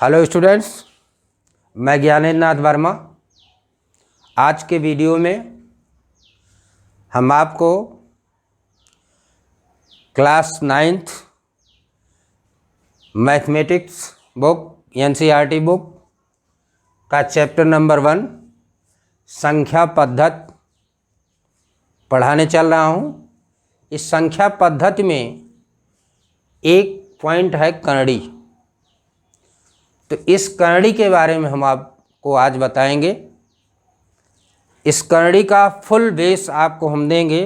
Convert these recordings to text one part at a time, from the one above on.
Hello students, मैं ज्ञानेंद्र नाथ वर्मा। आज के वीडियो में हम आपको class 9th mathematics book NCERT book का चैप्टर नंबर 1 संख्या पद्धति पढ़ाने चल रहा हूँ। इस संख्या पद्धति में एक पॉइंट है करड़ी। तो इस करड़ी के बारे में हम आपको आज बताएंगे। इस करड़ी का फुल बेस आपको हम देंगे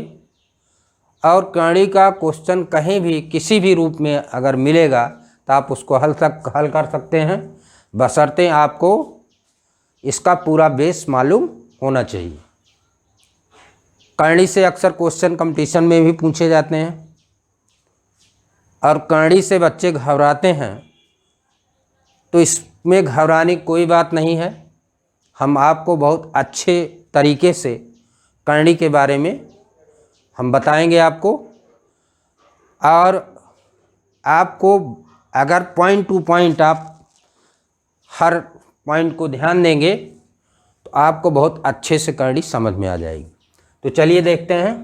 और करड़ी का क्वेश्चन कहीं भी किसी भी रूप में अगर मिलेगा तो आप उसको हल कर सकते हैं, बशर्ते आपको इसका पूरा बेस मालूम होना चाहिए। करड़ी से अक्सर क्वेश्चन कंपटीशन में भी पूछे जाते हैं और करड़ी से बच्चे घबराते हैं, तो इसमें घबराने की कोई बात नहीं है। हम आपको बहुत अच्छे तरीके से करड़ी के बारे में हम बताएंगे आपको, और आपको अगर पॉइंट टू पॉइंट आप हर पॉइंट को ध्यान देंगे तो आपको बहुत अच्छे से करड़ी समझ में आ जाएगी। तो चलिए देखते हैं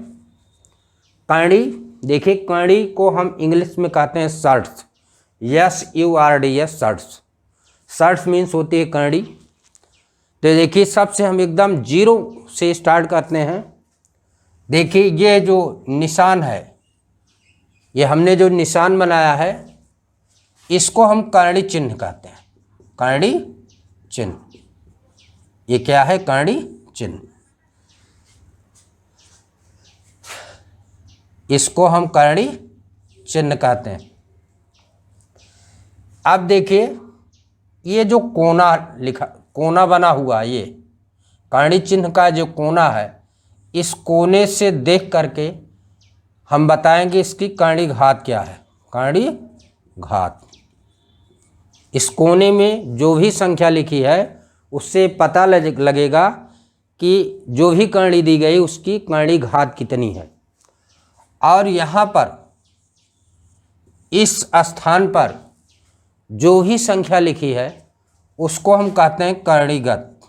करड़ी। देखिए, करड़ी को हम इंग्लिश में कहते हैं surds, SURDS, surds. Surds means होती है करड़ी। तो देखिए, सबसे हम एकदम जीरो से स्टार्ट करते हैं। देखिए, ये जो निशान है, ये हमने जो निशान बनाया है, इसको हम करड़ी चिन्ह कहते हैं। करड़ी चिन्ह, ये क्या है? करड़ी चिन्ह। इसको हम करड़ी चिन्ह कहते हैं। अब देखिए, ये जो कोना बना हुआ, ये करड़ी चिन्ह का जो कोना है, इस कोने से देख करके हम बताएंगे इसकी करड़ी घात क्या है। करड़ी घात, इस कोने में जो भी संख्या लिखी है उससे पता लगेगा कि जो भी करड़ी दी गई उसकी करड़ी घात कितनी है। और यहाँ पर इस स्थान पर जो भी संख्या लिखी है उसको हम कहते हैं करणीगत।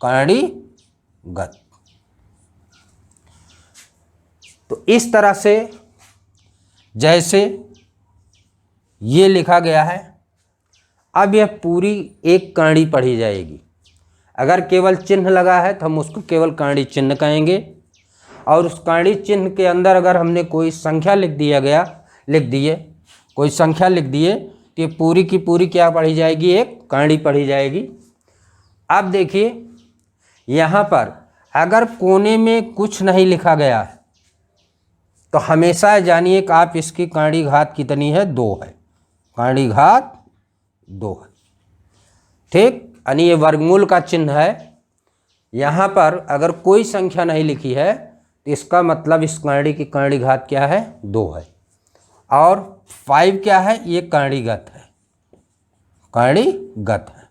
करणीगत। तो इस तरह से जैसे ये लिखा गया है, अब यह पूरी एक करड़ी पढ़ी जाएगी। अगर केवल चिन्ह लगा है तो हम उसको केवल करड़ी चिन्ह कहेंगे, और उस करड़ी चिन्ह के अंदर अगर हमने कोई संख्या लिख दिए तो ये पूरी की पूरी क्या पढ़ी जाएगी? एक करड़ी पढ़ी जाएगी। अब देखिए, यहाँ पर अगर कोने में कुछ नहीं लिखा गया है तो हमेशा जानिए कि आप इसकी करड़ी घात कितनी है? 2 है। करड़ी घात 2 है। ठीक, यानी ये वर्गमूल का चिन्ह है। यहाँ पर अगर कोई संख्या नहीं लिखी है तो इसका मतलब इस करड़ी की करड़ी घात क्या है? 2 है। और 5 क्या है? ये करणीगत है। करणीगत है।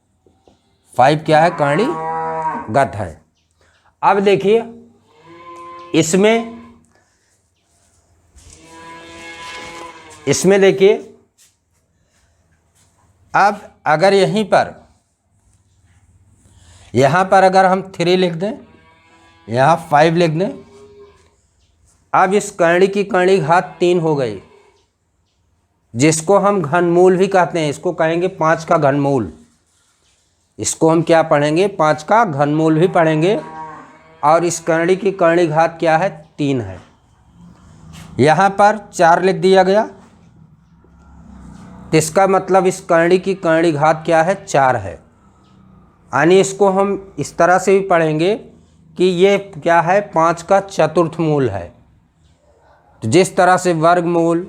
5 क्या है? करणीगत है। अब देखिए, इसमें देखिए, अब अगर यहाँ पर अगर हम 3 लिख दें, यहाँ 5 लिख दें, अब इस करड़ी की करड़ी घात 3 हो गई, जिसको हम घनमूल भी कहते हैं। इसको कहेंगे 5 का घनमूल। इसको हम क्या पढ़ेंगे? 5 का घनमूल भी पढ़ेंगे। और इस करड़ी की करड़ी घात क्या है? 3 है। यहाँ पर 4 लिख दिया गया, तो इसका मतलब इस करड़ी की करड़ी घात क्या है? 4 है। यानी इसको हम इस तरह से भी पढ़ेंगे कि ये क्या है? 5 का चतुर्थ मूल है। तो जिस तरह से वर्गमूल,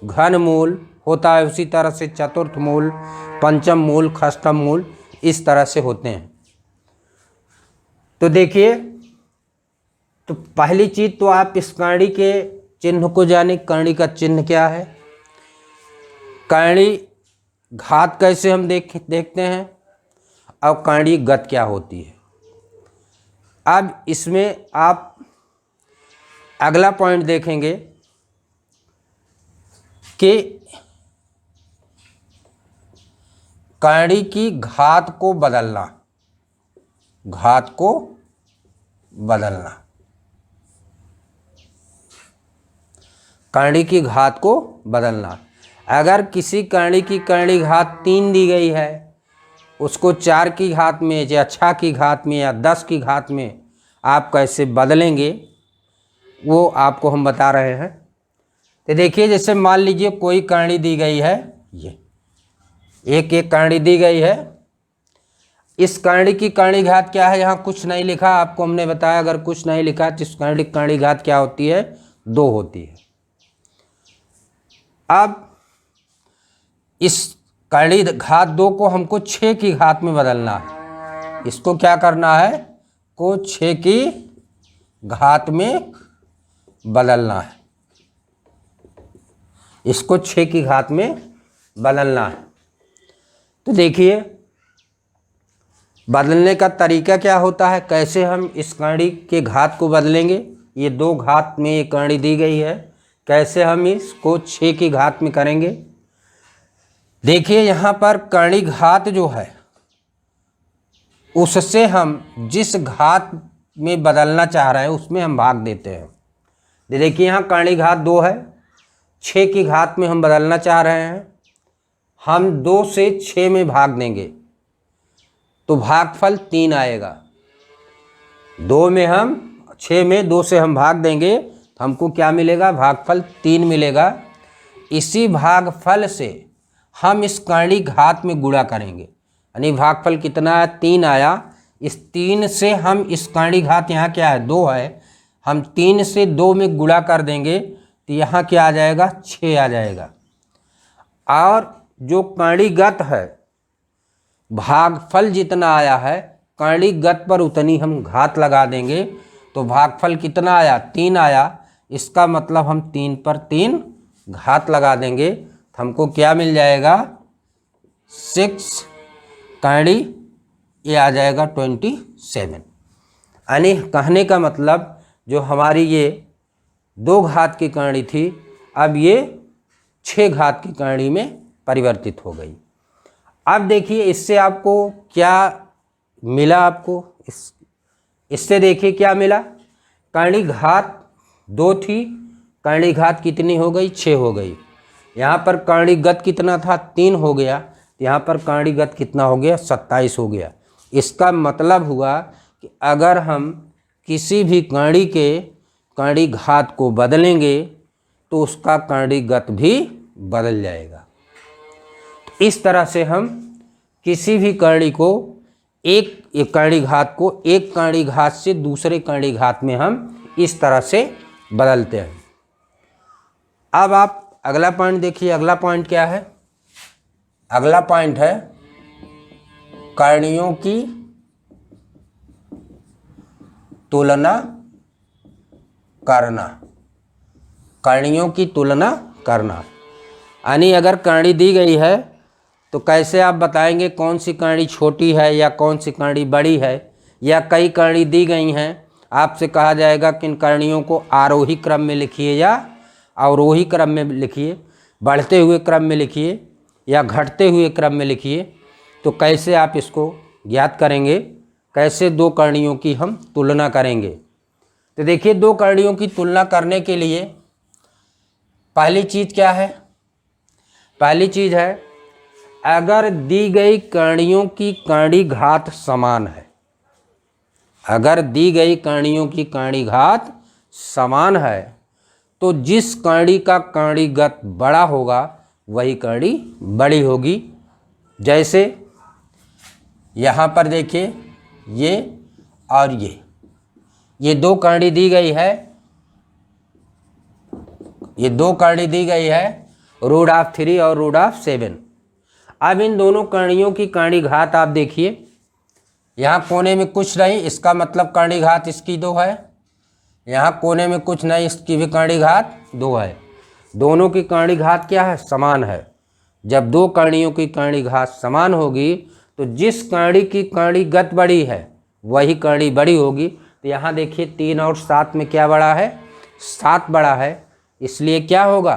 घनमूल होता है, उसी तरह से चतुर्थ मूल, पंचम मूल, षष्ठम मूल इस तरह से होते हैं। तो देखिए, तो पहली चीज तो आप इस करड़ी के चिन्ह को जाने। करड़ी का चिन्ह क्या है? करड़ी घात कैसे हम देखते हैं, और करड़ी गत क्या होती है। अब इसमें आप अगला पॉइंट देखेंगे कि कणी की घात को बदलना, घात को बदलना, कणी की घात को बदलना। अगर किसी कणी की कणी घात 3 दी गई है, उसको 4 की घात में या 6 की घात में या 10 की घात में आप कैसे बदलेंगे वो आपको हम बता रहे हैं। तो देखिए, जैसे मान लीजिए कोई कणी दी गई है, ये एक कणी दी गई है। इस कणी की कणी घात क्या है, यहाँ कुछ नहीं लिखा, आपको हमने बताया अगर कुछ नहीं लिखा तो इस कणी की कणी घात क्या होती है, 2 होती है। अब इस कणी घात 2 को हमको 6 की घात में बदलना है। इसको क्या करना है, को 6 की घात में बदलना है, इसको 6 की घात में बदलना है। तो देखिए बदलने का तरीका क्या होता है, कैसे हम इस कणी के घात को बदलेंगे। ये 2 घात में ये कणी दी गई है, कैसे हम इसको 6 की घात में करेंगे। देखिए यहाँ पर कणी घात जो है उससे हम जिस घात में बदलना चाह रहे हैं उसमें हम भाग देते हैं। देखिए यहाँ कणी घात 2 है, 6 की घात में हम बदलना चाह रहे हैं, हम 2 से 6 में भाग देंगे तो भागफल 3 आएगा। 2 में हम 6 में 2 से हम भाग देंगे तो हमको क्या मिलेगा, भागफल 3 मिलेगा। इसी भागफल से हम इस कणी घात में गुणा करेंगे, यानी भागफल कितना है, 3 आया। इस 3 से हम इस कणी घात, यहाँ क्या है 2 है, हम 3 से 2 में गुणा कर देंगे तो यहाँ क्या आ जाएगा, 6 आ जाएगा। और जो कणीगत है भागफल जितना आया है, कणीगत पर उतनी हम घात लगा देंगे तो भागफल कितना आया, 3 आया। इसका मतलब हम 3 पर 3 घात लगा देंगे तो हमको क्या मिल जाएगा, 6 कणी, ये आ जाएगा 27। यानी कहने का मतलब जो हमारी ये 2 घात की कणी थी अब ये 6 घात की कणी में परिवर्तित हो गई। अब देखिए इससे आपको क्या मिला, आपको इससे देखिए क्या मिला, कणी घात 2 थी, कणी घात कितनी हो गई, 6 हो गई। यहाँ पर कणीगत कितना था, 3 हो गया, यहाँ पर कणीगत कितना हो गया, 27 हो गया। इसका मतलब हुआ कि अगर हम किसी भी कणी के कणी घात को बदलेंगे तो उसका कणीगत भी बदल जाएगा। इस तरह से हम किसी भी कणी को एक कणी घात को एक कणी घात से दूसरे कणी घात में हम इस तरह से बदलते हैं। अब आप अगला पॉइंट देखिए, अगला पॉइंट क्या है, अगला पॉइंट है कणियों की तुलना करना, कणियों की तुलना करना। यानी अगर कणी दी गई है तो कैसे आप बताएंगे कौन सी कणी छोटी है या कौन सी कणी बड़ी है, या कई कणी दी गई हैं, आपसे कहा जाएगा कि इन कणियों को आरोही क्रम में लिखिए या अवरोही क्रम में लिखिए, बढ़ते हुए क्रम में लिखिए या घटते हुए क्रम में लिखिए। तो कैसे आप इसको ज्ञात करेंगे, कैसे 2 कणियों की हम तुलना करेंगे। तो देखिए 2 कणियों की तुलना करने के लिए पहली चीज़ क्या है, पहली चीज़ है अगर दी गई कणियों की कणी घात समान है, अगर दी गई कणियों की कणी घात समान है तो जिस कणी का कणीगत बड़ा होगा वही कणी बड़ी होगी। जैसे यहाँ पर देखिए ये और ये 2 कणी दी गई है, ये 2 कणी दी गई है √3 और √7। अब इन दोनों कणियों की कणी घात आप देखिए, यहाँ कोने में कुछ नहीं, इसका मतलब कणी घात इसकी 2 है, यहाँ कोने में कुछ नहीं, इसकी भी कणी घात 2 है। दोनों की कणी घात क्या है, समान है। जब 2 कणियों की कणी घात समान होगी तो जिस कणी की कणीगत बड़ी है वही कणी बड़ी होगी। तो यहाँ देखिए 3 और 7 में क्या बड़ा है, 7 बड़ा है, इसलिए क्या होगा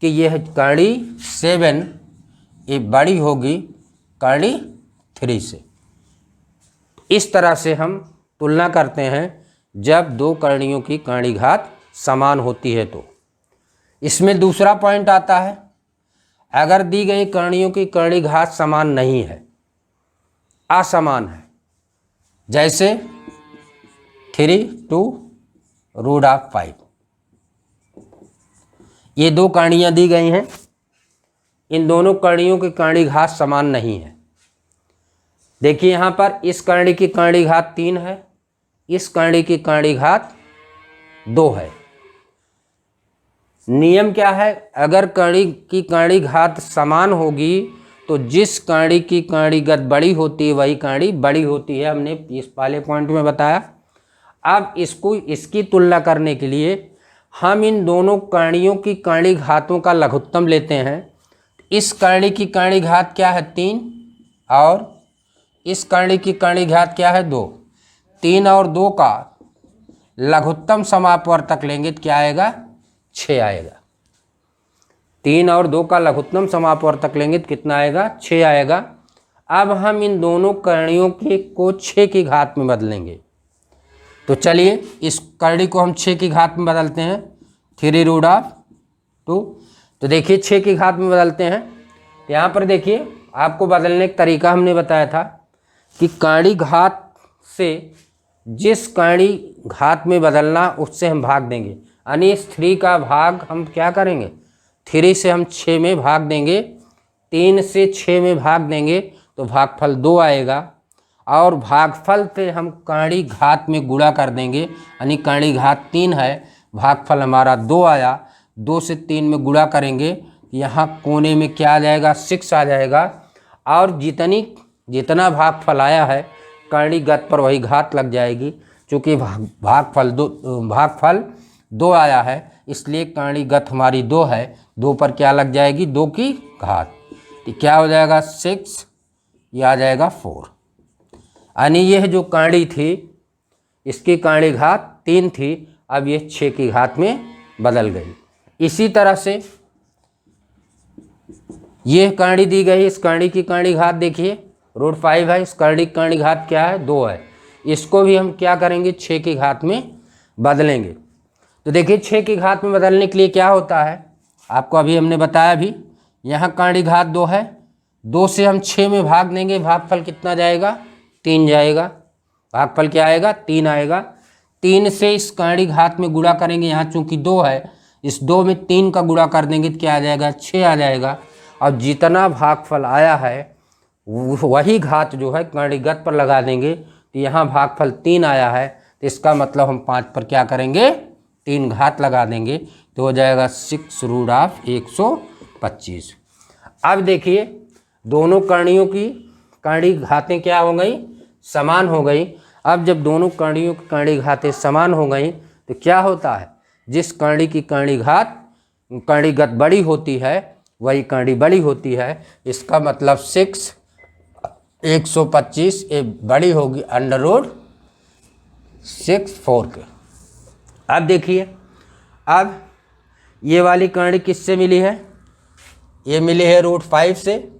कि यह कणी 7 ये बड़ी होगी कर्णी 3 से। इस तरह से हम तुलना करते हैं जब दो कर्णियों की कर्णी घात समान होती है। तो इसमें दूसरा पॉइंट आता है, अगर दी गई कर्णियों की कर्णी घात समान नहीं है, असमान है, जैसे 3/√5, ये दो कर्णियाँ दी गई हैं, इन दोनों कर्णियों की कर्णी घात समान नहीं है। देखिए यहाँ पर इस कर्णी की कर्णी घात 3 है, इस कर्णी की कर्णी घात 2 है। नियम क्या है, अगर कर्णी की कर्णी घात समान होगी तो जिस कर्णी की कर्णीगत बड़ी होती है वही कर्णी बड़ी होती है, हमने इस पहले पॉइंट में बताया। अब इसकी तुलना करने के लिए हम इन दोनों कर्णियों की कर्णी घातों का लघुत्तम लेते हैं। इस कर्णी की कर्णी घात क्या है 3 और इस कर्णी की कर्णी घात क्या है 2। 3 और 2 का लघुत्तम समापवर्तक लेंगे तो क्या आएगा 6 आएगा। 3 और 2 का लघुत्तम समापवर्तक लेंगे तो कितना आएगा 6 आएगा। अब हम इन दोनों कर्णियों को 6 की घात में बदलेंगे। तो चलिए इस कर्णी को हम 6 की घात में बदलते हैं, 3√2। तो देखिए 6 की घात में बदलते हैं। यहाँ पर देखिए आपको बदलने का तरीका हमने बताया था कि कर्णी घात से जिस कर्णी घात में बदलना उससे हम भाग देंगे, यानी इस 3 का भाग हम क्या करेंगे, 3 से हम 6 में भाग देंगे, 3 से 6 में भाग देंगे तो भागफल 2 आएगा, और भागफल से हम कर्णी घात में गुणा कर देंगे, यानी कर्णी घात 3 है, भागफल हमारा 2 आया, 2 से 3 में गुणा करेंगे, यहाँ कोने में क्या आ जाएगा 6 आ जाएगा, और जितना भागफल आया है कर्णीगत पर वही घात लग जाएगी। चूँकि भागफल 2 आया है इसलिए कर्णीगत हमारी 2 है, 2 पर क्या लग जाएगी 2 की घात, तो क्या हो जाएगा 6, यह आ जाएगा 4। यानी यह जो कर्णी थी इसकी कर्णी घात 3 थी, अब ये 6 की घात में बदल गई। इसी तरह से यह कर्णी दी गई, इस कर्णी की कर्णी घात देखिए √5 है, इस कर्णी की कर्णी घात क्या है 2 है, इसको भी हम क्या करेंगे 6 की घात में बदलेंगे। तो देखिए 6 की घात में बदलने के लिए क्या होता है, आपको अभी हमने बताया भी, यहाँ कर्णी घात 2 है, 2 से हम 6 में भाग देंगे, भागफल कितना जाएगा 3 जाएगा, भागफल क्या आएगा 3 आएगा। 3 से इस कर्णी घात में गुणा करेंगे, यहाँ चूंकि 2 है, इस 2 में 3 का गुणा कर देंगे तो क्या आ जाएगा 6 आ जाएगा, और जितना भागफल आया है वही घात जो है कर्णीगत पर लगा देंगे, तो यहाँ भागफल 3 आया है, तो इसका मतलब हम 5 पर क्या करेंगे 3 घात लगा देंगे, तो हो जाएगा 6√125। अब देखिए दोनों कर्णियों की कर्णी घातें क्या हो गई, समान हो गई। अब जब दोनों कर्णियों की कर्णी घातें समान हो गई तो क्या होता है, जिस कर्णी की कर्णी घात कर्णीगत बड़ी होती है वही कर्णी बड़ी होती है। इसका मतलब 6/125 ये बड़ी होगी √6/4 के। अब देखिए अब ये वाली कर्णी किससे मिली है, ये मिली है √5 से,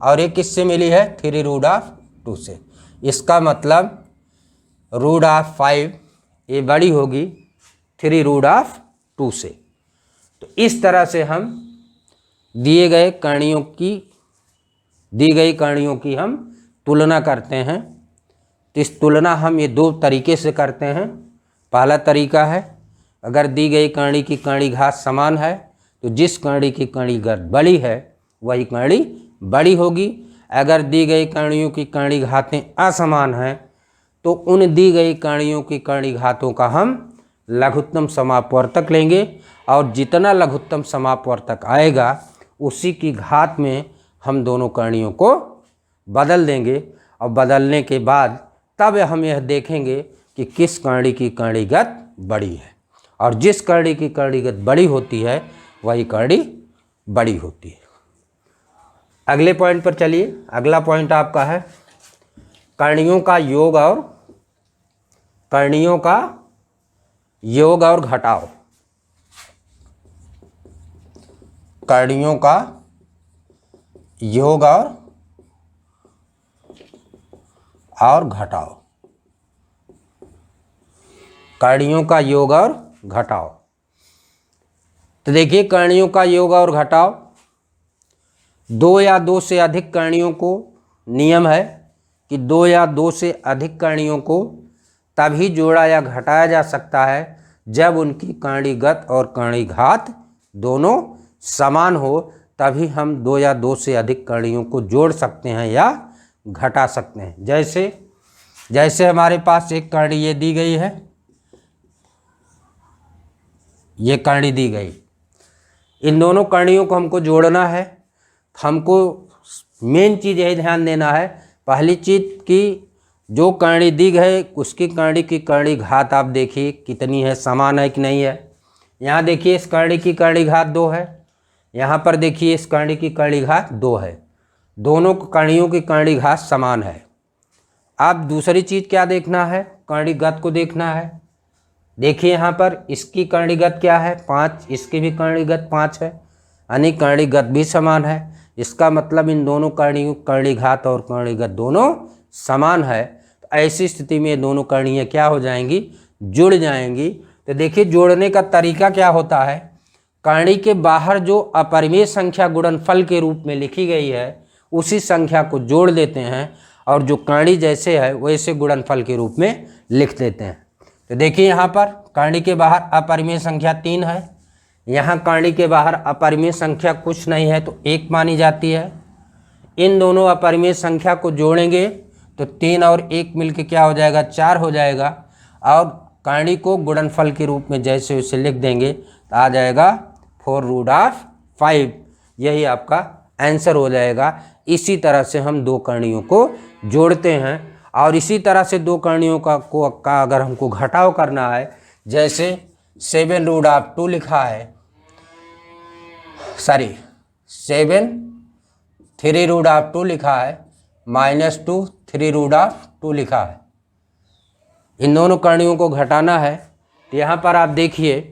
और ये किससे मिली है 3√2 से। इसका मतलब √5 ये बड़ी होगी 3√2 से। तो इस तरह से हम दी गई कर्णियों की हम तुलना करते हैं। तो इस तुलना हम ये 2 तरीके से करते हैं। पहला तरीका है, अगर दी गई कर्णी की कर्णी घात समान है तो जिस कर्णी की कर्णी घात बड़ी है वही कर्णी बड़ी होगी। अगर दी गई कर्णियों की कर्णी घातें असमान हैं तो उन दी गई कर्णियों की कर्णी घातों का हम लघुत्तम समापवर्तक लेंगे, और जितना लघुत्तम समापवर्तक आएगा उसी की घात में हम दोनों कर्णियों को बदल देंगे, और बदलने के बाद तब हम यह देखेंगे कि किस कर्णी की कर्णीगत बड़ी है, और जिस कर्णी की कर्णीगत बड़ी होती है वही कर्णी बड़ी होती है। अगले पॉइंट पर चलिए। अगला पॉइंट आपका है कर्णियों का योग और घटाव। कर्णियों का योग और और घटाओ, करणियों का योग और घटाओ। तो देखिए करणियों का योग और घटाओ, दो या दो से अधिक करणियों को, नियम है कि दो या दो से अधिक करणियों को तभी जोड़ा या घटाया जा सकता है जब उनकी करणीगत और करणीघात दोनों समान हो, तभी हम दो या दो से अधिक करणियों को जोड़ सकते हैं या घटा सकते हैं। जैसे हमारे पास एक करणी ये दी गई है, ये करणी दी गई, इन दोनों करणियों को हमको जोड़ना है। हमको मेन चीज़ यही ध्यान देना है, पहली चीज़ कि जो करणी दी गई उसकी करणी की करणी घात आप देखिए कितनी है, समान है कि नहीं है। यहाँ देखिए इस करणी की करणी घात 2 है, यहाँ पर देखिए इस करणी की करणी घात 2 है, दोनों करणियों की करणी घात समान है। अब दूसरी चीज़ क्या देखना है, करणीगत को देखना है। देखिए यहाँ पर इसकी करणीगत क्या है 5, इसकी भी करणीगत 5 है, यानी करणीगत भी समान है। इसका मतलब इन दोनों करणीघात और करणीगत दोनों समान है। तो ऐसी स्थिति में दोनों करणियाँ क्या हो जाएंगी, जुड़ जाएंगी। तो देखिए जोड़ने का तरीका क्या होता है, करणी के बाहर जो अपरिमेय संख्या गुणनफल के रूप में लिखी गई है उसी संख्या को जोड़ देते हैं और जो करणी जैसे है वैसे गुणनफल के रूप में लिख देते हैं। तो देखिए यहाँ पर करणी के बाहर अपरिमेय संख्या 3 है, यहाँ करणी के बाहर अपरिमेय संख्या कुछ नहीं है तो 1 मानी जाती है। इन दोनों अपरिमेय संख्या को जोड़ेंगे तो 3 और 1 मिलके क्या हो जाएगा, 4 हो जाएगा। और करणी को गुणनफल के रूप में जैसे उसे लिख देंगे तो आ जाएगा 4√5, यही आपका आंसर हो जाएगा। इसी तरह से हम दो करणियों को जोड़ते हैं और इसी तरह से दो करणियों का अगर हमको घटाव करना है, जैसे 7√2 लिखा है, 3√2 लिखा है, -2 3√2 लिखा है। इन दोनों करणियों को घटाना है तो यहाँ पर आप देखिए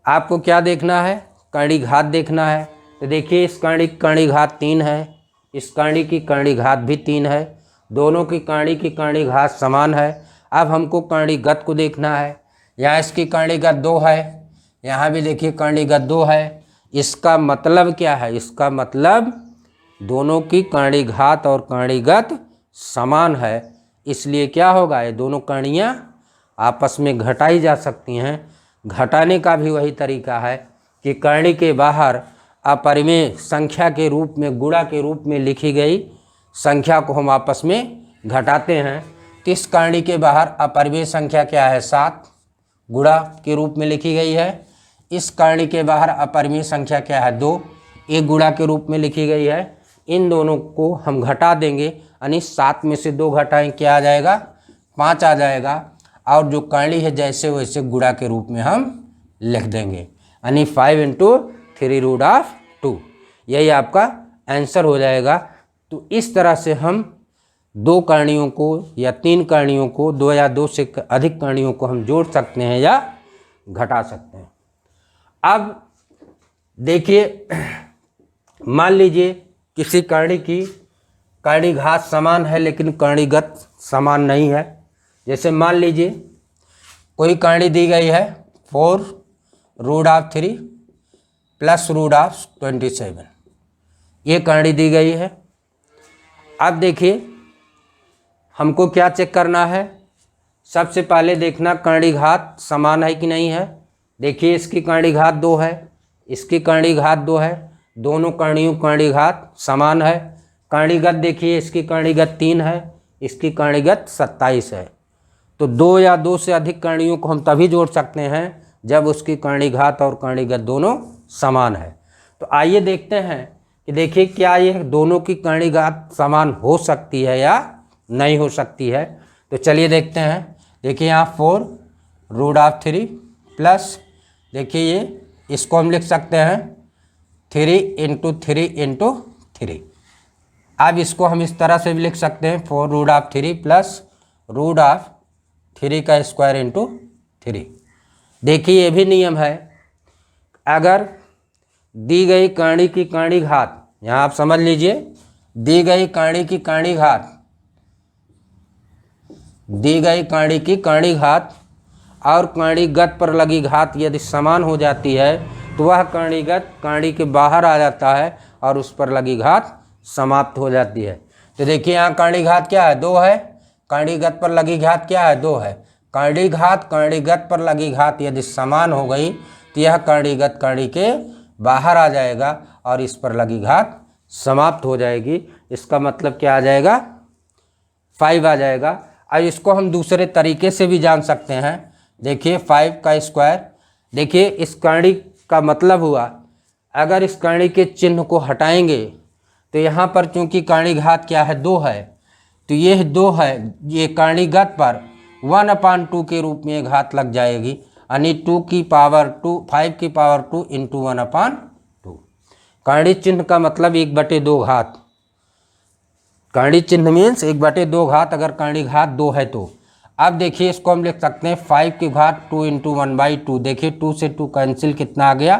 आपको क्या देखना है, करणी घात देखना है। तो देखिए इस करणी घात 3 है, इस करणी की करणी घात भी 3 है, दोनों की करणी घात समान है। अब हमको करणीगत को देखना है, यहाँ इसकी करणीगत 2 है, यहाँ भी देखिए करणीगत 2 है। इसका मतलब क्या है, इसका मतलब दोनों की करणी घात और करणीगत समान है, इसलिए क्या होगा, ये दोनों करणियाँ आपस में घटाई जा सकती हैं। घटाने का भी वही तरीका है कि करणी के बाहर अपरिमेय संख्या के रूप में, गुणा के रूप में लिखी गई संख्या को हम आपस में घटाते हैं। तो इस करणी के बाहर अपरिमेय संख्या क्या है 7, गुणा के रूप में लिखी गई है। इस करणी के बाहर अपरिमेय संख्या क्या है 2, एक गुणा के रूप में लिखी गई है। इन दोनों को हम घटा देंगे, यानी 7 में से 2 घटाएं क्या आ जाएगा, 5 आ जाएगा। और जो करणी है जैसे वैसे गुणा के रूप में हम लिख देंगे, यानी 5 × 3√2, यही आपका आंसर हो जाएगा। तो इस तरह से हम दो करणियों को या 3 करणियों को, 2 या 2 से अधिक करणियों को हम जोड़ सकते हैं या घटा सकते हैं। अब देखिए मान लीजिए किसी करणी की करणी घात समान है लेकिन करणीगत समान नहीं है। जैसे मान लीजिए कोई करणी दी गई है 4√3 + √27, ये करणी दी गई है। अब देखिए हमको क्या चेक करना है, सबसे पहले देखना करणी घात समान है कि नहीं है। देखिए इसकी करणी घात 2 है, इसकी करणी घात 2 है, दोनों करणियों करणी घात समान है। करणीगत देखिए इसकी करणीगत 3 है, इसकी करणीगत 27 है। तो 2 या 2 से अधिक करणियों को हम तभी जोड़ सकते हैं जब उसकी करणी घात और करणीगत दोनों समान है। तो आइए देखते हैं कि देखिए क्या ये दोनों की करणी घात समान हो सकती है या नहीं हो सकती है। तो चलिए देखते हैं। देखिए यहाँ 4√3 प्लस, देखिए ये इसको हम लिख सकते हैं 3 × 3 × 3। अब इसको हम इस तरह से भी लिख सकते हैं 4√3 प्लस √3 का स्क्वायर × 3। देखिए ये भी नियम है, अगर दी गई करणी की करणी घात, यहाँ आप समझ लीजिए, दी गई करणी की करणी घात दी गई कणी की कणी घात और कणीगत पर लगी घात यदि समान हो जाती है तो वह कणीगत कणी के बाहर आ जाता है और उस पर लगी घात समाप्त हो जाती है। तो देखिए यहाँ कणी घात क्या है, 2 है। कणीगत पर लगी घात क्या है, 2 है। कणी घात कणीगत पर लगी घात यदि समान हो गई तो यह कणीगत कणी के बाहर आ जाएगा और इस पर लगी घात समाप्त हो जाएगी। इसका मतलब क्या आ जाएगा, 5 आ जाएगा। अब इसको हम दूसरे तरीके से भी जान सकते हैं। देखिए 5 का स्क्वायर, देखिए इस कणी का मतलब हुआ अगर इस कणी के चिन्ह को हटाएंगे तो यहाँ पर चूंकि कणी घात क्या है, 2 है, तो ये 2 है, ये कणीगत पर 1/2 के रूप में घात लग जाएगी, यानी 2 की पावर 2 5 की पावर 2 इंटू 1/2। कणी चिन्ह का मतलब 1/2 घात, कणी चिन्ह मीन्स 1/2 घात, अगर कणी घात 2 है तो। अब देखिए इसको हम लिख सकते हैं 5 की घात 2 इंटू 1/2। देखिए 2 से 2 कैंसिल, कितना आ गया,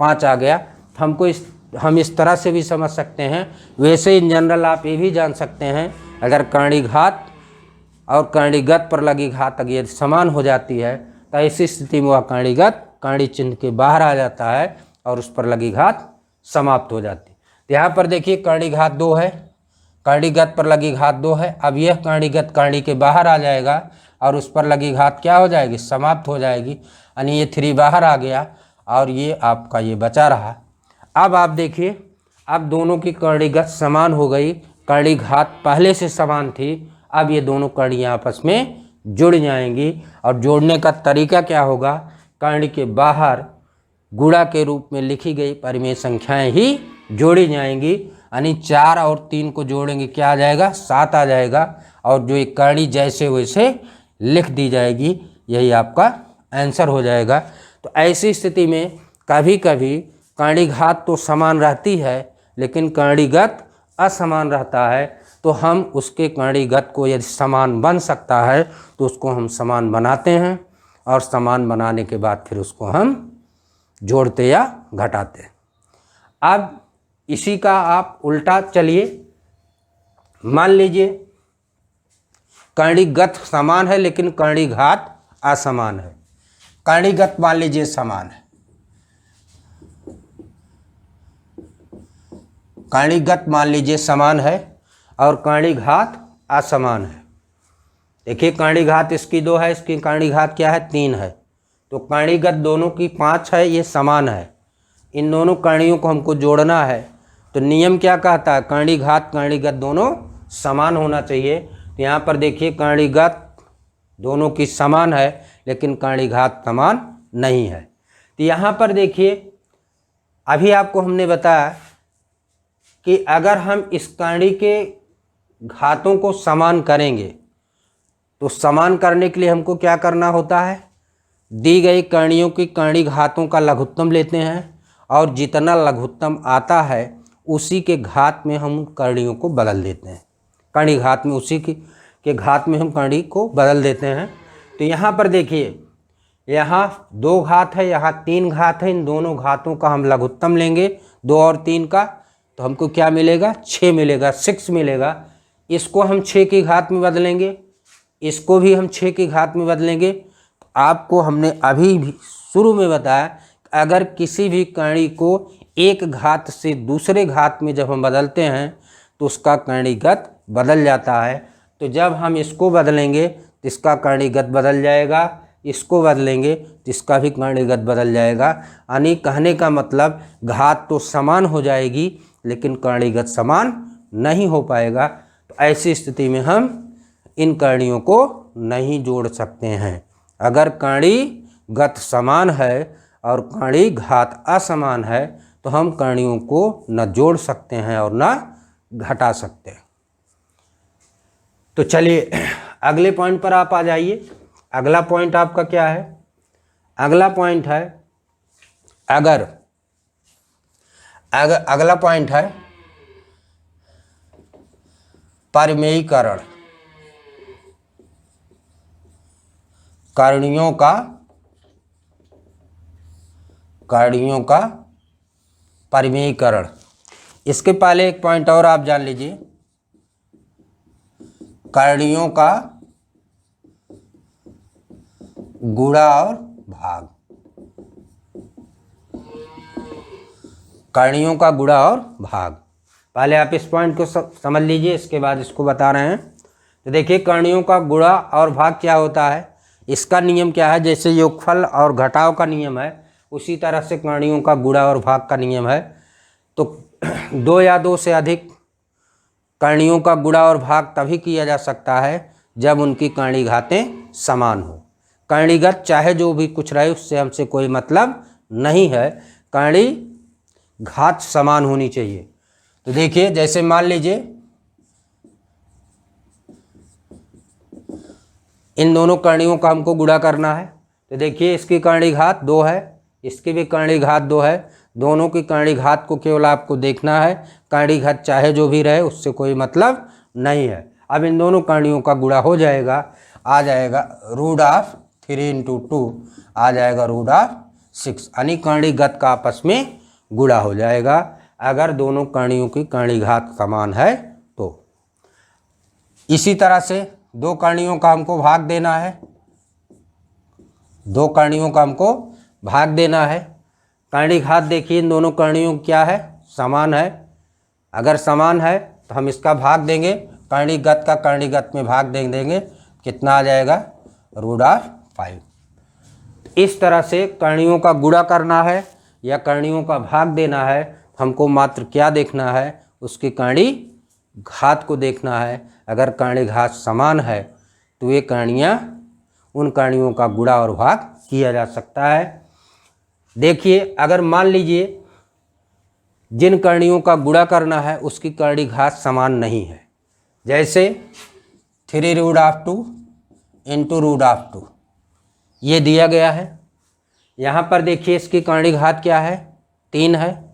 5 आ गया। हम इस तरह से भी समझ सकते हैं। वैसे इन जनरल आप ये भी जान सकते हैं, अगर कणी घात और कणीगत पर लगी घात अगर समान हो जाती है तो ऐसी स्थिति में वह कणीगत कणी चिन्ह के बाहर आ जाता है और उस पर लगी घात समाप्त हो जाती है। तो यहाँ पर देखिए कणी घात 2 है, कणीगत पर लगी घात 2 है। अब यह कणीगत कणी के बाहर आ जाएगा और उस पर लगी घात क्या हो जाएगी, समाप्त हो जाएगी, यानी ये 3 बाहर आ गया और ये आपका ये बचा रहा। अब आप देखिए, अब दोनों की कणीगत समान हो गई, कणी घात पहले से समान थी, अब ये दोनों कणियाँ आपस में जुड़ जाएंगी। और जोड़ने का तरीका क्या होगा, कणी के बाहर गुणा के रूप में लिखी गई परिमेय संख्याएं ही जोड़ी जाएंगी, यानी 4 और 3 को जोड़ेंगे क्या आ जाएगा, 7 आ जाएगा। और जो एक कणी जैसे वैसे लिख दी जाएगी, यही आपका आंसर हो जाएगा। तो ऐसी स्थिति में कभी कभी कणी घात तो समान रहती है लेकिन कणीगत असमान रहता है, तो हम उसके कणीगत को यदि समान बन सकता है तो उसको हम समान बनाते हैं और समान बनाने के बाद फिर उसको हम जोड़ते या घटाते हैं। अब इसी का आप उल्टा चलिए, मान लीजिए कणीगत समान है लेकिन कणीघात असमान है। कणीगत मान लीजिए समान है, कणीगत मान लीजिए समान है और कणीघात असमान है। देखिए कणीघात इसकी 2 है, इसकी कणीघात क्या है, 3 है। तो कणीगत दोनों की 5 है, ये समान है। इन दोनों कणियों को हमको जोड़ना है तो नियम क्या कहता है, कणीघात कणीगत दोनों समान होना चाहिए। तो यहाँ पर देखिए कणीगत दोनों की समान है लेकिन कणीघात समान नहीं है। तो यहाँ पर देखिए अभी आपको हमने बताया कि अगर हम इस कणी के घातों को समान करेंगे तो समान करने के लिए हमको क्या करना होता है, दी गई कणियों की कणी घातों का लघुत्तम लेते हैं और जितना लघुत्तम आता है उसी के घात में हम कणियों को बदल देते हैं। कणी घात में उसी के घात में हम कणी को बदल देते हैं। तो यहाँ पर देखिए यहाँ 2 घात है, यहाँ 3 घात है, इन दोनों घातों का हम लघुत्तम लेंगे 2 और 3 का, तो हमको क्या मिलेगा, 6 मिलेगा, 6 मिलेगा। इसको हम 6 की घात में बदलेंगे, इसको भी हम 6 की घात में बदलेंगे। आपको हमने अभी भी शुरू में बताया अगर किसी भी कणी को एक घात से दूसरे घात में जब हम बदलते हैं तो उसका कणीगत बदल जाता है। तो जब हम इसको बदलेंगे तो इसका कणीगत बदल जाएगा, इसको बदलेंगे तो इसका भी कणीगत बदल जाएगा। यानी कहने का मतलब घात तो समान हो जाएगी लेकिन कणीगत समान नहीं हो पाएगा। तो ऐसी स्थिति में हम इन कणियों को नहीं जोड़ सकते हैं। अगर कणीगत समान है और कणीघात असमान है तो हम कणियों को न जोड़ सकते हैं और न घटा सकते हैं। तो चलिए अगले पॉइंट पर आप आ जाइए। अगला पॉइंट आपका क्या है, अगला पॉइंट है अगला पॉइंट है परिमेयीकरण, कणियों का परिमेयीकरण। इसके पहले एक पॉइंट और आप जान लीजिए, कणियों का गुणा और भाग, करणियों का गुणा और भाग। पहले आप इस पॉइंट को समझ लीजिए, इसके बाद इसको बता रहे हैं। तो देखिए करणियों का गुणा और भाग क्या होता है, इसका नियम क्या है, जैसे योगफल और घटाव का नियम है उसी तरह से करणियों का गुणा और भाग का नियम है। तो दो या दो से अधिक करणियों का गुणा और भाग तभी किया जा सकता है जब उनकी कर्णी घातें समान हो। करणीगत चाहे जो भी कुछ रहे उससे हमसे कोई मतलब नहीं है, कर्णी घात समान होनी चाहिए। तो देखिए जैसे मान लीजिए इन दोनों करणियों का हमको गुणा करना है। तो देखिए इसकी कर्णी घात 2 है, इसकी भी कर्णी घात 2 है, दोनों की कर्णी घात को केवल आपको देखना है, कर्णी घात चाहे जो भी रहे उससे कोई मतलब नहीं है। अब इन दोनों करणियों का गुणा हो जाएगा, आ जाएगा √3 × 2 आ जाएगा √6, यानी करणीगत का आपस में गुणा हो जाएगा अगर दोनों करणियों की कर्णी घात समान है तो। इसी तरह से दो करणियों का हमको भाग देना है, दो करणियों का हमको भाग देना है। कर्णी घात देखिए इन दोनों करणियों क्या है, समान है। अगर समान है तो हम इसका भाग देंगे, करणीगत का करणीगत में भाग दे देंगे, कितना आ जाएगा √5। इस तरह से करणियों का गुणा करना है या करणियों का भाग देना है, हमको मात्र क्या देखना है, उसकी कर्णी घात को देखना है। अगर कर्णी घात समान है तो ये करणियाँ, उन करणियों का गुणा और भाग किया जा सकता है। देखिए अगर मान लीजिए जिन करणियों का गुणा करना है उसकी कर्णी घात समान नहीं है, जैसे 3√2 × √2 ये दिया गया है। यहाँ पर देखिए इसकी कर्णी घात क्या है, 3 है,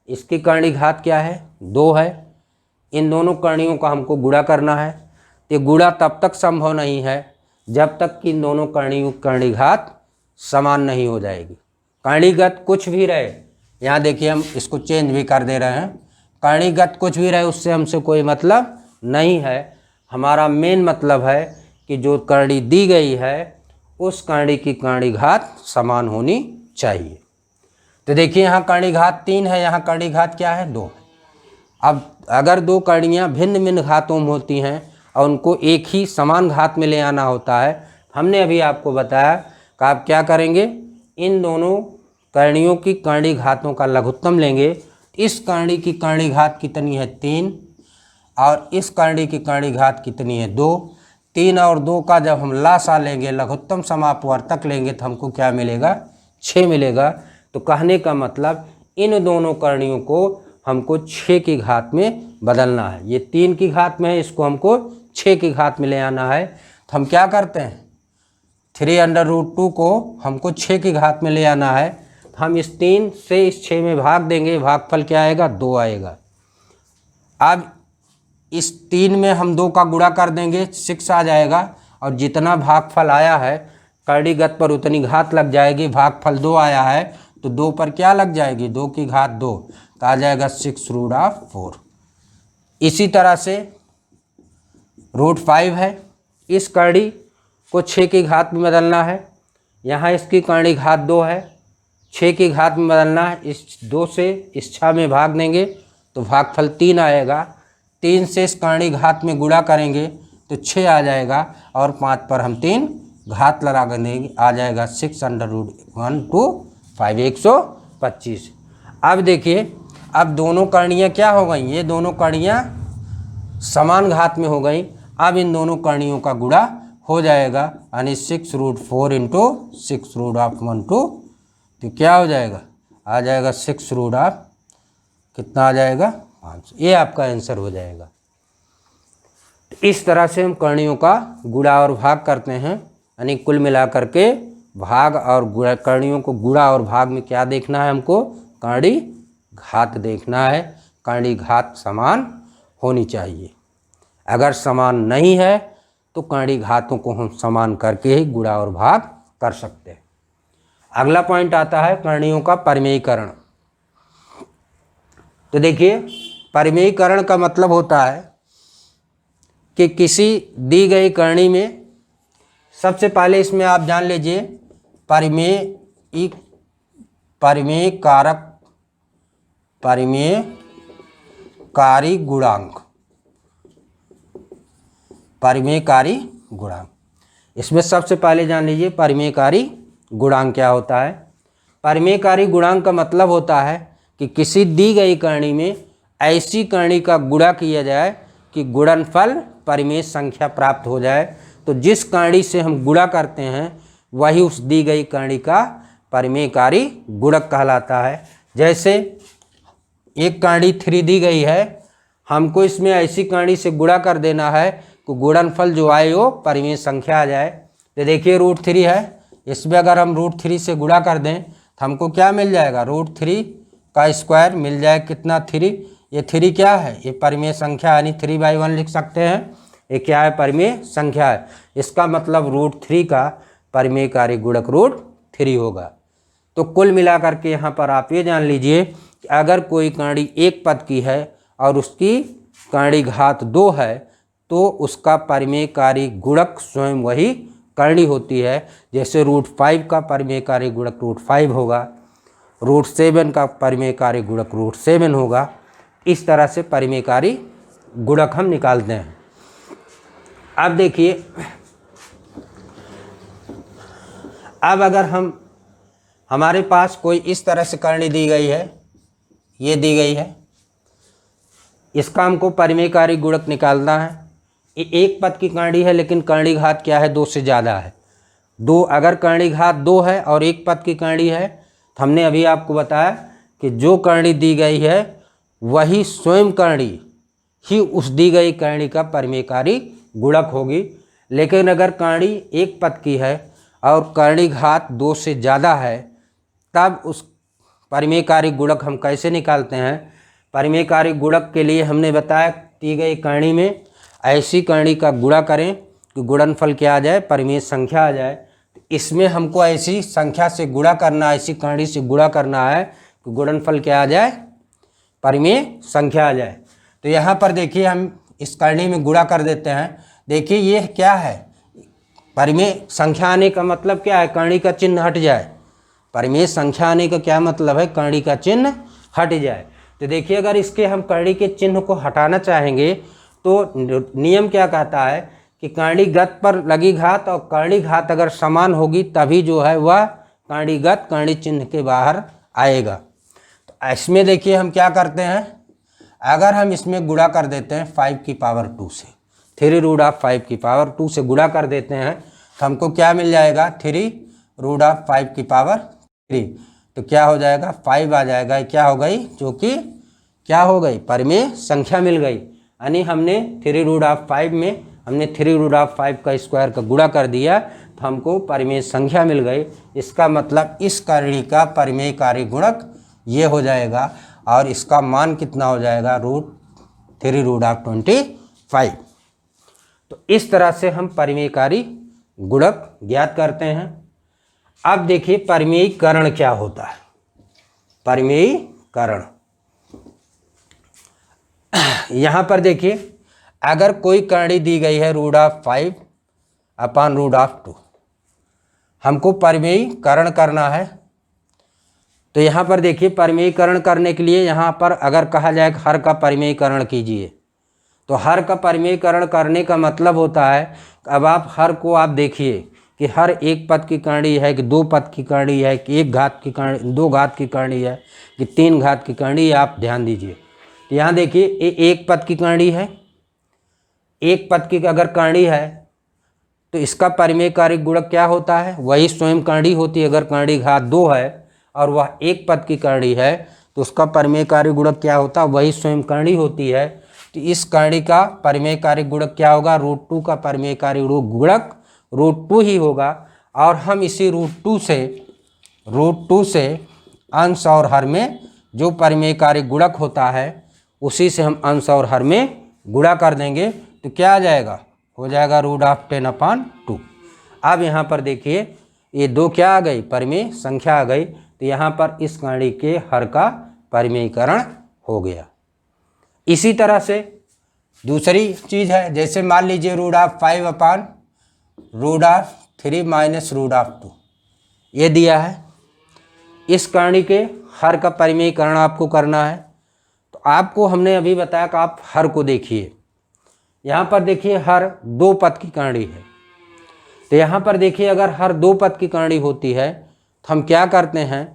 इसकी कर्णी घात क्या है, 2 है। इन दोनों करणियों का हमको गुणा करना है। ये गुणा तब तक संभव नहीं है जब तक कि इन दोनों करणियों की कर्णी घात समान नहीं हो जाएगी। करणीगत कुछ भी रहे, यहाँ देखिए हम इसको चेंज भी कर दे रहे हैं, करणीगत कुछ भी रहे उससे हमसे कोई मतलब नहीं है। हमारा मेन मतलब है कि जो कर्णी दी गई है उस कर्णी की कर्णी घात समान होनी चाहिए। तो देखिए यहाँ कर्णी घात 3 है, यहाँ कर्णी घात क्या है, 2। अब अगर दो करणियाँ भिन्न भिन्न घातों में होती हैं और उनको एक ही समान घात में ले आना होता है, हमने अभी आपको बताया कि आप क्या करेंगे, इन दोनों करणियों की कर्णी घातों का लघुत्तम लेंगे। इस कर्णी की कर्णी घात कितनी है, 3, और इस कर्णी की कर्णी घात कितनी है, 2। 3 और 2 का जब हम लासा लेंगे, लघुत्तम समापवर्तक लेंगे तो हमको क्या मिलेगा, 6 मिलेगा। तो कहने का मतलब इन दोनों करणियों को हमको 6 की घात में बदलना है। ये 3 की घात में है, इसको हमको 6 की घात में ले आना है। तो हम क्या करते हैं, 3√2 को हमको 6 की घात में ले आना है। हम इस 3 से इस 6 में भाग देंगे, भागफल क्या आएगा, 2 आएगा। अब इस 3 में हम 2 का गुणा कर देंगे, 6 आ जाएगा, और जितना भागफल आया है करणीगत पर उतनी घात लग जाएगी। भागफल 2 आया है तो 2 पर क्या लग जाएगी, 2 की घात 2, तो आ जाएगा 6√4। इसी तरह से √5 है, इस कर्णी को 6 की घात में बदलना है। यहाँ इसकी कर्णी घात 2 है, 6 की घात में बदलना है। इस 2 से इस 6 में भाग देंगे तो भागफल 3 आएगा। 3 से इस कर्णी घात में गुणा करेंगे तो 6 आ जाएगा, और 5 पर हम 3 घात लगा देंगे, आ जाएगा 6√1 × 5 125। अब देखिए अब दोनों करणियाँ क्या हो गई, ये दोनों करणियाँ समान घात में हो गई। अब इन दोनों करणियों का गुणा हो जाएगा, यानी 6√4 × 6√12, तो क्या हो जाएगा, आ जाएगा 6√, कितना आ जाएगा, 5। ये आपका आंसर हो जाएगा। इस तरह से हम करणियों का गुणा और भाग करते हैं, यानी कुल मिलाकर के भाग और करणियों को गुणा और भाग में क्या देखना है, हमको कर्णी घात देखना है। कर्णी घात समान होनी चाहिए। अगर समान नहीं है तो कर्णी घातों को हम समान करके ही गुणा और भाग कर सकते हैं। अगला पॉइंट आता है करणियों का परिमेयीकरण। तो देखिए परिमेयीकरण का मतलब होता है कि किसी दी गई कर्णी में सबसे पहले इसमें आप जान लीजिए परिमेयकारी गुणांक। परिमेयकारी गुणांक, इसमें सबसे पहले जान लीजिए परिमेयकारी गुणांक क्या होता है। परिमेयकारी गुणांक का मतलब होता है कि किसी दी गई करणी में ऐसी करणी का गुणा किया जाए कि गुणनफल परिमेय संख्या प्राप्त हो जाए। तो जिस करणी से हम गुणा करते हैं वही उस दी गई करणी का परिमेयकारी गुणक कहलाता है। जैसे एक करणी 3 दी गई है, हमको इसमें ऐसी करणी से गुणा कर देना है कि गुणनफल जो आए वो परिमेय संख्या आ जाए। तो देखिए √3 है, इसमें अगर हम √3 से गुणा कर दें तो हमको क्या मिल जाएगा, √3 का स्क्वायर मिल जाए कितना 3। ये 3 क्या है, ये परिमेय संख्या यानी 3/1 लिख सकते हैं। ये क्या है, परिमेय संख्या है। इसका मतलब √3 का परिमेयकारी गुणक √3 होगा। तो कुल मिलाकर के यहाँ पर आप ये जान लीजिए कि अगर कोई करणी एक पद की है और उसकी करणी घात 2 है तो उसका परिमेयकारी गुणक स्वयं वही करणी होती है। जैसे √5 का परिमेयकारी गुणक √5 होगा, √7 का परिमेयकारी गुणक √7 होगा। इस तरह से परिमेयकारी गुणक हम निकालते हैं। अब देखिए, अब अगर हमारे पास कोई इस तरह से करणी दी गई है, ये दी गई है, इसका हमको परिमेयकारी गुणक निकालना है। ये एक पद की करणी है लेकिन करणी घात क्या है, 2 से ज़्यादा है। 2, अगर करणी घात 2 है और एक पद की करणी है तो हमने अभी आपको बताया कि जो करणी दी गई है वही स्वयं करणी ही उस दी गई करणी का परिमेयकारी गुणक होगी। लेकिन अगर करणी एक पद की है और करणी घात 2 से ज़्यादा है तब उस परिमेयकारी गुणक हम कैसे निकालते हैं। परिमेयकारी गुणक के लिए हमने बताया दी गई करणी में ऐसी करणी का गुणा करें कि गुणनफल क्या आ जाए, परिमेय संख्या आ जाए। इसमें हमको ऐसी संख्या से गुणा करना, ऐसी करणी से गुणा करना है कि गुणनफल क्या आ जाए, परिमेय संख्या आ जाए। तो यहाँ पर देखिए हम इस करणी में गुणा कर देते हैं। देखिए ये क्या है, परिमेय संख्या आने का मतलब क्या है, करणी का चिन्ह हट जाए। परिमेय संख्या आने का क्या मतलब है, करणी का चिन्ह हट जाए। तो देखिए अगर इसके हम करणी के चिन्ह को हटाना चाहेंगे तो नियम क्या कहता है कि करणीगत पर लगी घात और करणी घात अगर समान होगी तभी जो है वह करणीगत करणी चिन्ह के बाहर आएगा। तो इसमें देखिए हम क्या करते हैं, अगर हम इसमें गुणा कर देते हैं 5⁵ से, 3√5 से गुणा कर देते हैं तो हमको क्या मिल जाएगा, 3√5 तो क्या हो जाएगा, 5 आ जाएगा। क्या हो गई, जो कि क्या हो गई, परिमेय संख्या मिल गई। यानी हमने 3√5 में हमने 3√5 का स्क्वायर का गुणा कर दिया तो हमको परिमेय संख्या मिल गई। इसका मतलब इस करणी का परिमेयकारी गुणक ये हो जाएगा और इसका मान कितना हो जाएगा, √3√25। तो इस तरह से हम परिमेयकारी गुणक ज्ञात करते हैं। अब देखिए परिमेयीकरण क्या होता है। परिमेयीकरण, यहाँ पर देखिए अगर कोई करणी दी गई है √5/√2, हमको परिमेयीकरण करना है। तो यहाँ पर देखिए परिमेयीकरण करने के लिए यहाँ पर अगर कहा जाए हर का परिमेयीकरण कीजिए तो हर का परिमेयीकरण करने का मतलब होता है अब आप हर को आप देखिए कि हर एक पद की करणी है कि 2 पद की करणी है कि 1 घात की करणी, 2 घात की करणी है कि 3 घात की करणी है, आप ध्यान दीजिए। तो यहाँ देखिए ये 1 पद की करणी है, 1 पद की अगर करणी है तो इसका परिमेयकारी गुणक क्या होता है, वही स्वयं करणी होती है। अगर करणी घात 2 है और वह 1 पद की करणी है तो उसका परिमेयकारी गुणक क्या होता है, वही स्वयं करणी होती है। तो इस करणी का परिमेयकारी गुणक क्या होगा, √2 का परिमेयकारी गुणक √2 ही होगा। और हम इसी √2 से अंश और हर में जो परिमेयकारी गुणक होता है उसी से हम अंश और हर में गुणा कर देंगे तो क्या आ जाएगा, हो जाएगा √10/2। अब यहाँ पर देखिए ये 2 क्या आ गई, परिमेय संख्या आ गई। तो यहाँ पर इस करणी के हर का परिमेयीकरण हो गया। इसी तरह से दूसरी चीज़ है, जैसे मान लीजिए √5/√2 3 माइनस रूट ऑफ 2 ये दिया है। इस करणी के हर का परिमेयीकरण आपको करना है। तो आपको हमने अभी बताया कि आप हर को देखिए, यहाँ पर देखिए हर 2 पद की करणी है। तो यहाँ पर देखिए अगर हर 2 पद की करणी होती है तो हम क्या करते हैं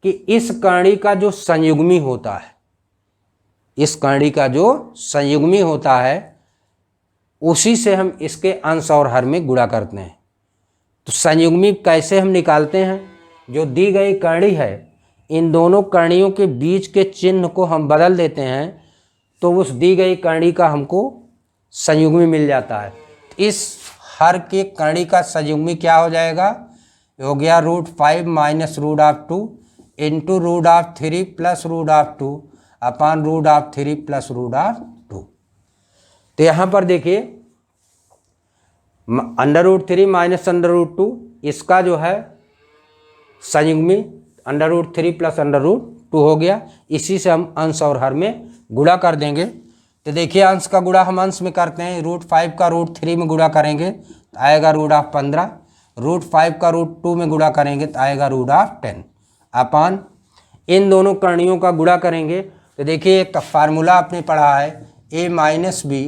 कि इस करणी का जो संयुग्मी होता है, इस करणी का जो संयुग्मी होता है उसी से हम इसके अंश और हर में गुणा करते हैं। तो संयुग्मी कैसे हम निकालते हैं, जो दी गई करणी है इन दोनों करणियों के बीच के चिन्ह को हम बदल देते हैं तो उस दी गई करणी का हमको संयुग्मी मिल जाता है। इस हर के करणी का संयुग्मी क्या हो जाएगा, हो गया √5 minus root of 2 into root of 3 plus root of 2 upon root of 3 plus root of 2। तो यहाँ पर देखिए √3 माइनस √2 इसका जो है संयुग्मी √3 प्लस √2 हो गया। इसी से हम अंश और हर में गुणा कर देंगे। तो देखिए अंश का गुणा हम अंश में करते हैं, √5 का √3 में गुणा करेंगे तो आएगा रूट ऑफ 15, √5 का √2 में गुणा करेंगे तो आएगा रूट ऑफ 10 अपान इन दोनों करणियों का गुणा करेंगे। तो देखिए एक फार्मूला आपने पढ़ा है a minus B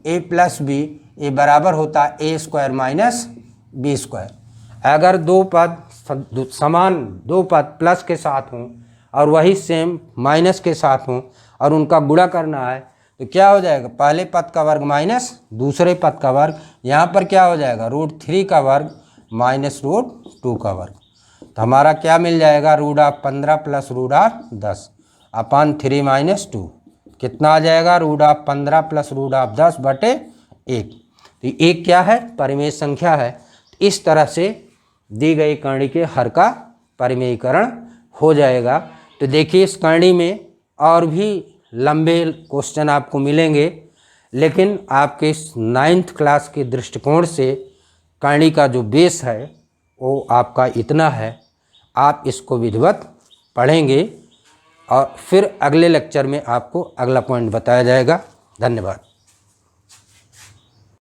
A plus B ये बराबर होता है a square minus B square. अगर 2 पद समान 2 पद प्लस के साथ हों और वही सेम माइनस के साथ हों और उनका गुणा करना है तो क्या हो जाएगा, पहले पद का वर्ग माइनस दूसरे पद का वर्ग, यहाँ पर क्या हो जाएगा √3 का वर्ग माइनस √2 का वर्ग। तो हमारा क्या मिल जाएगा root of 15 plus root of 10 upon 3 minus 2 कितना आ जाएगा root of 15 plus root of 10 बटे 1। तो एक क्या है, परिमेय संख्या है। इस तरह से दी गई करणी के हर का परिमेयीकरण हो जाएगा। तो देखिए इस करणी में और भी लंबे क्वेश्चन आपको मिलेंगे, लेकिन आपके इस 9th क्लास के दृष्टिकोण से करणी का जो बेस है वो आपका इतना है। आप इसको विधिवत पढ़ेंगे और फिर अगले लेक्चर में आपको अगला पॉइंट बताया जाएगा। धन्यवाद।